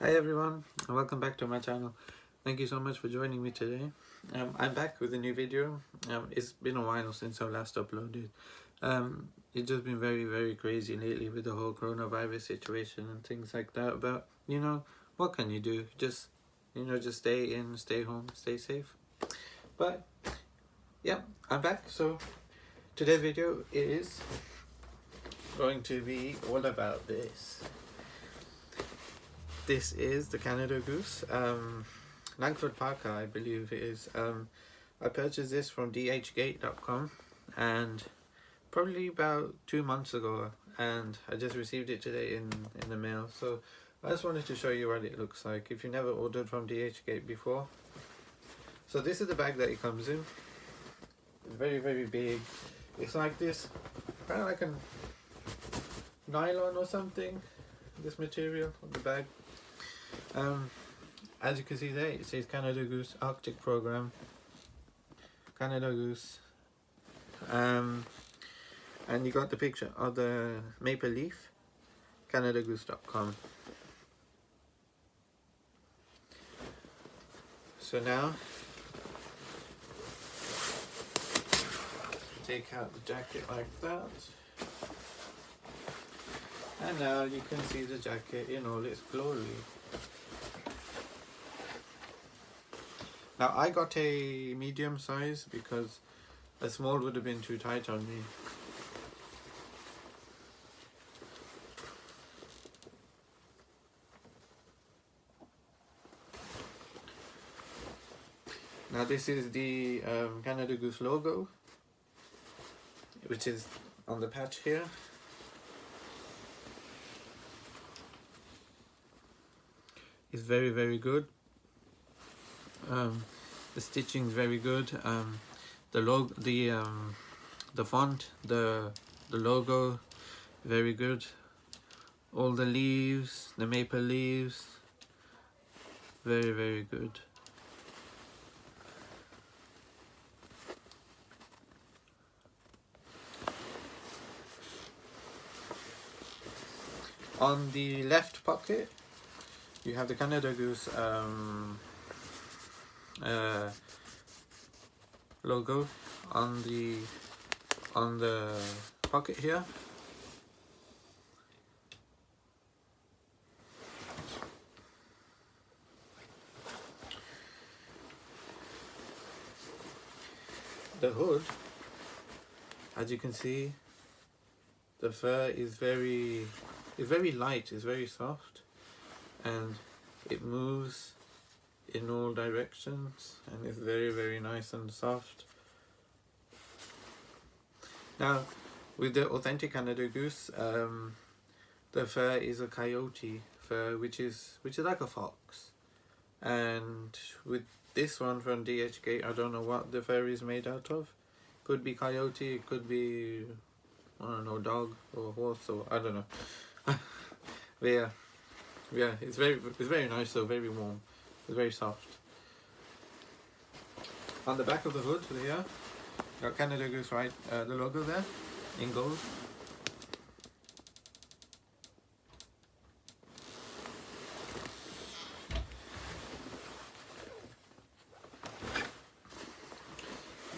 Hi everyone, and welcome back to my channel. Thank you so much for joining me today. I'm back with a new video. It's been a while since I last uploaded. It's just been very crazy lately with the whole coronavirus situation and things like that. But what can you do? Just stay in, stay home, stay safe. But yeah, I'm back. So today's video is going to be all about this. This is the Canada Goose, Langford parka, I believe it is. I purchased this from DHgate.com and probably about 2 months ago, and I just received it today in the mail. So I just wanted to show you what it looks like if you never ordered from DHgate before. So this is the bag that it comes in. It's very big. It's like this, kind of like a nylon or something, this material on the bag. As you can see there, it says Canada Goose Arctic Program, Canada Goose, and you got the picture of the maple leaf, canadagoose.com. So now, take out the jacket like that, and now you can see the jacket in all its glory. Now I got a medium size because a small would have been too tight on me. Now this is the Canada Goose logo, which is on the patch here. It's very good. The stitching is very good. The logo, the font, the logo, very good. All the leaves, the maple leaves, very good. On the left pocket, you have the Canada Goose logo on the pocket here. The hood, as you can see, the fur is very light, it's very soft, and it moves in all directions, and it's very nice and soft. Now with the authentic Canada Goose, the fur is a coyote fur, which is like a fox, and with this one from DHgate, I don't know what the fur is made out of. Could be coyote, it could be, I don't know, dog or horse, or I don't know. But yeah, it's very nice though, very warm. It's very soft. On the back of the hood here, got Canada Goose, right? The logo there in gold.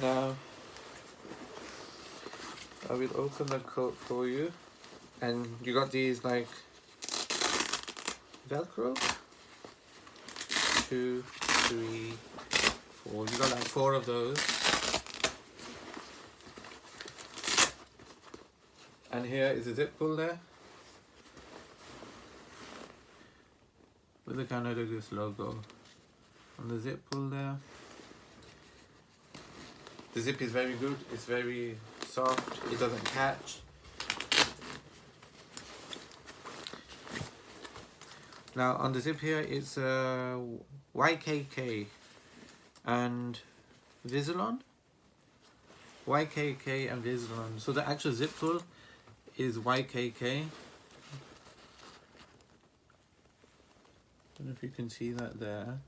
Now I will open the coat for you, and you got these like Velcro. 2, 3, 4. You got like 4 of those. And here is a zip pull there with the Canada Goose logo on the zip pull there. The zip is very good. It's very soft. It doesn't catch. Now on the zip here, it's YKK and Visalon. YKK and Visalon. So the actual zip pull is YKK. Don't know if you can see that there.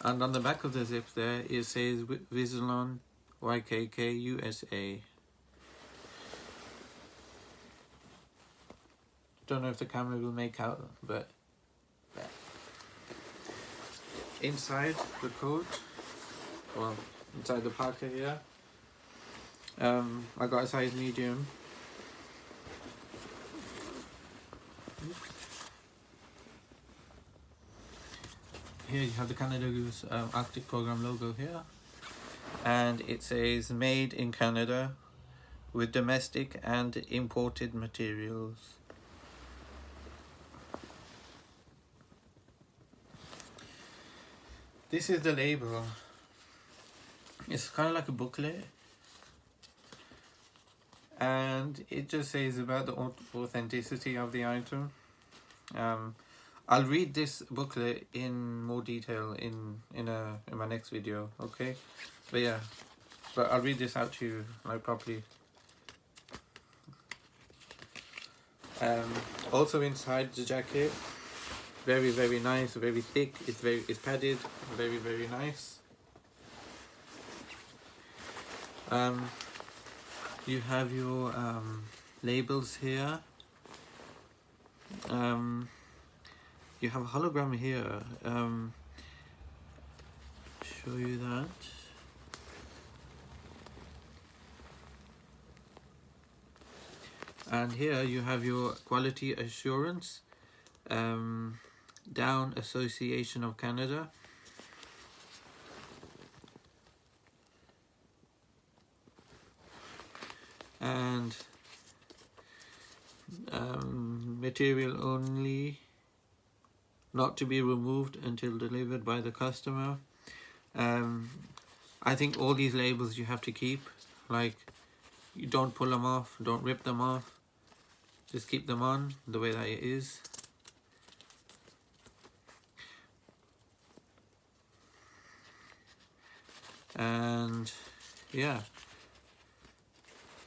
And on the back of the zip there, it says Visalon YKK USA. Don't know if the camera will make out, but inside the coat, well, inside the parka here, I got a size medium. Here you have the Canada Goose Arctic Program logo here, and it says made in Canada with domestic and imported materials. This is the label. It's kind of like a booklet, and it just says about the authenticity of the item. I'll read this booklet in more detail in my next video, okay? But yeah, but I'll read this out to you like properly. Also inside the jacket, very nice, very thick. It's padded, very nice. You have your labels here. You have a hologram here. Show you that. And here you have your quality assurance, Down Association of Canada. And material only, not to be removed until delivered by the customer. I think all these labels you have to keep, like you don't pull them off, don't rip them off, just keep them on the way that it is. And yeah,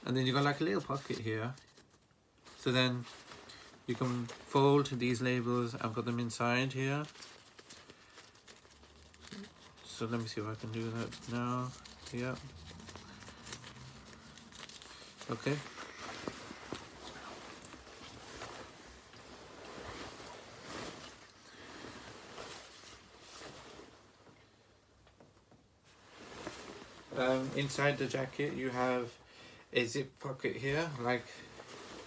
and then you got like a little pocket here, so then you can fold these labels and put them inside here. So let me see if I can do that now. Yeah. Okay. Inside the jacket you have a zip pocket here, like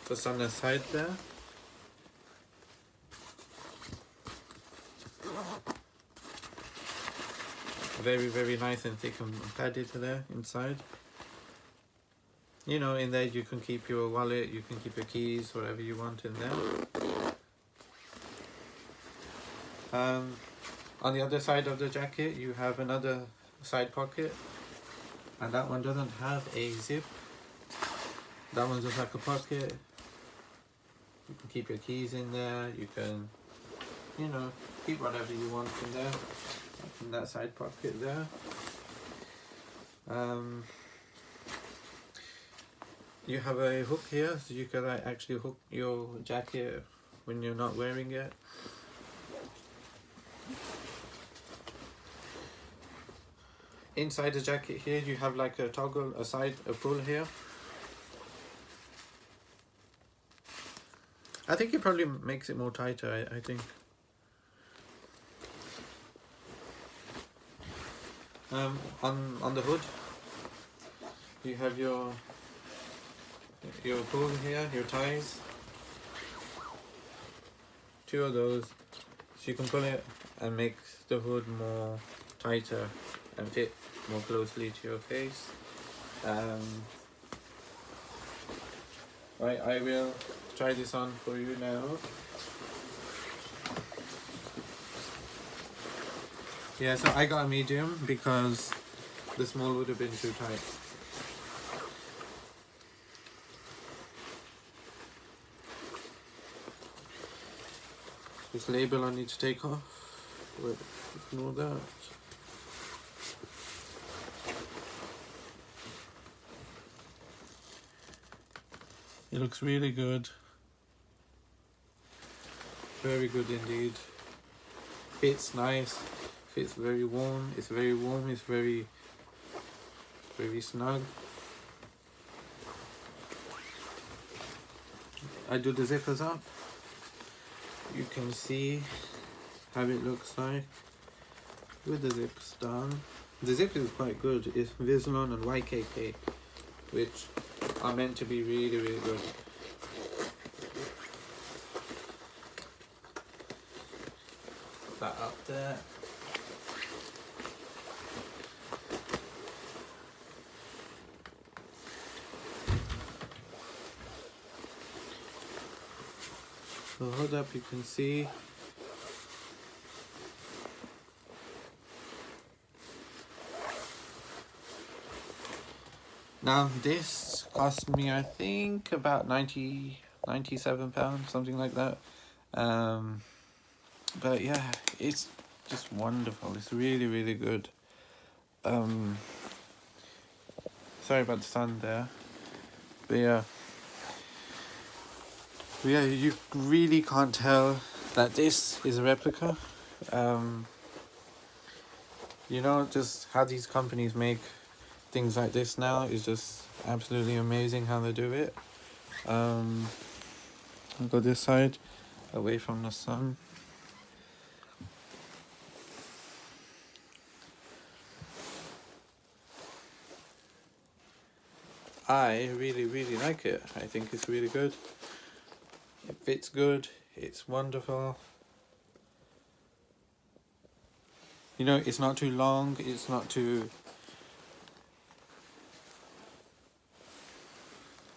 just on the side there. Very nice and thick and padded there inside. You know, in there you can keep your wallet, you can keep your keys, whatever you want in there. On the other side of the jacket you have another side pocket, and that one doesn't have a zip. That one's just like a pocket. You can keep your keys in there, you can, you know, keep whatever you want in there, in that side pocket there. You have a hook here, so you can actually hook your jacket when you're not wearing it. Inside the jacket here you have like a toggle, a pull here. I think it probably makes it more tighter, I think. On the hood you have your pull here, your ties. Two of those, so you can pull it and make the hood more tighter and fit more closely to your face. Right, I will try this on for you now. Yeah, so I got a medium because the small would have been too tight. This label I need to take off. Wait, ignore that. It looks really good. Very good indeed. Fits nice. Fits very warm. It's very warm. It's very snug. I do the zippers up. You can see how it looks like. with the zips done. The zip is quite good. It's Vislon and YKK, which are meant to be really, really good. Put that up there. So hold up, you can see. Now this cost me, I think, about 97 pounds, something like that. But yeah, it's just wonderful. It's really, really good. Sorry about the sun there, but yeah. Yeah, you really can't tell that this is a replica. You know, just how these companies make things like this now is just absolutely amazing how they do it. I'll go this side, away from the sun. I really, really like it. I think it's really good. It fits good. It's wonderful. You know, it's not too long. It's not too...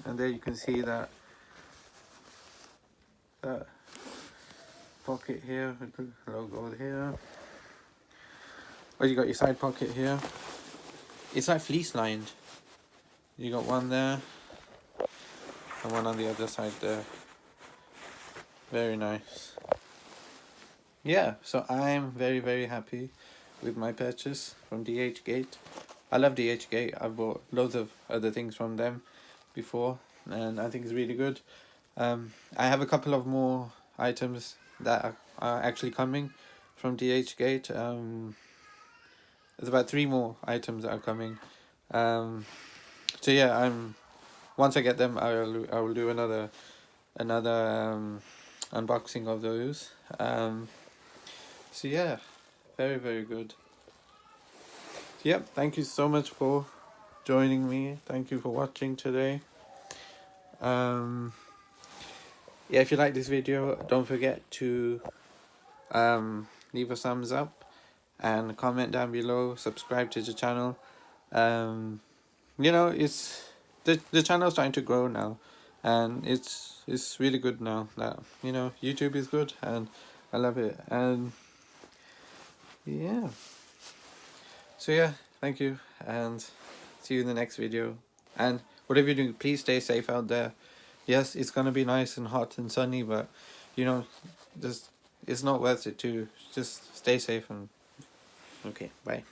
And there you can see that pocket here with the logo here. Oh, you got your side pocket here. It's like fleece lined. You got one there and one on the other side there. Very nice. Yeah, so I'm very, very happy with my purchase from DHgate. I love DHgate. I've bought loads of other things from them before, and I think it's really good. I have a couple of more items that are actually coming from DHgate. There's about 3 more items that are coming. So yeah, once I get them, I will do another unboxing of those. So yeah, very, very good. Yep, thank you so much for joining me. Thank you for watching today. Yeah, if you like this video, don't forget to leave a thumbs up and comment down below. Subscribe to the channel. You know, it's the channel's starting to grow now, and it's really good now that, you know, YouTube is good, and I love it. And yeah, so yeah, thank you, and see you in the next video. And whatever you do, please stay safe out there. Yes, it's gonna be nice and hot and sunny, but you know, just it's not worth it to just stay safe. And okay, bye.